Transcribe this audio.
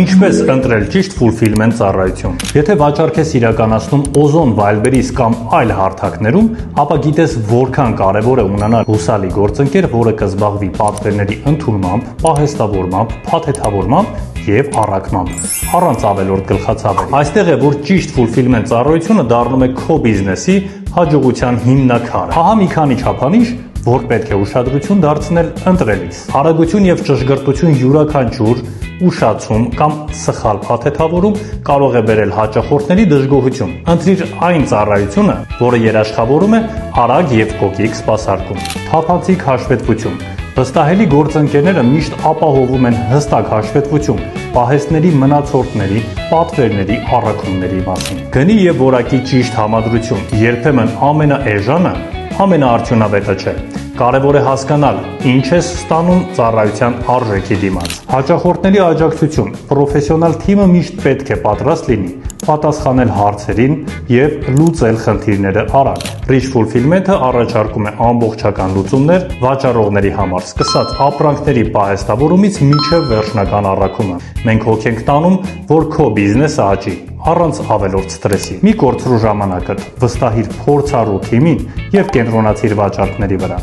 Ինչպես ընտրել ճիշտ ֆուլֆիլմենտ ծառայություն։ Եթե վաճառք ես իրականացնում Ozon, Wildberries կամ այլ հարթակներում, ապա գիտես որքան կարևոր է ունենալ հուսալի գործընկեր, որը կզբաղվի պատվերների ընդունմամբ, պահեստավորմամբ, փաթեթավորմամբ եւ առաքմամբ, առանց ավելորդ գլխացավերի։ Այստեղ է, որ ճիշտ ֆուլֆիլմենտ ծառայությունը դառնում է քո բիզնեսի հաջողության հիմնաքարը։ Ահա մի քանի չափանիշ, որ պետք է ուշադրություն դարձնել ընտրելիս։ Արագություն եւ ճշգրտություն յուրաքանչյուր ուշացում կամ սխալ փաթեթավորում կարող է բերել հաճախորդների դժգոհություն։ Ընտրիր այն ծառայությունը, որը երաշխավորում է արագ եւ կոկիկ սպասարկում։ Թափանցիկ հաշվետվություն։ Վստահելի գործընկերները միշտ ապահովում են հստակ հաշվետվություն պահեստների, մնացորդների, պատվերների, առաքումների մասին։ Գնի եւ որակի ճիշտ համադրություն։ Երբեմն ամենաէժանը ամենաարդյունավետը չէ։ Կարևոր է հասկանալ, ինչ ես ստանում ծառայության արժեքի դիմաց։ Հաճախորդների աջակցություն։ Պրոֆեսիոնալ թիմը միշտ պետք է պատրաստ լինի պատասխանել հարցերին եւ լուծել խնդիրները արագ։ Rich Fulfillment-ը առաջարկում է ամբողջական լուծումներ վաճառողների համար, սկսած ապրանքների պահեստավորումից մինչև վերջնական առաքումը։ Մենք հոգ ենք տանում, որ քո բիզնեսը աճի առանց ավելորդ ստրեսի։ Մի կորցրու ժամանակդ, վստահիր փորձառու թիմին եւ կենտրոնացիր վաճառքների վրա։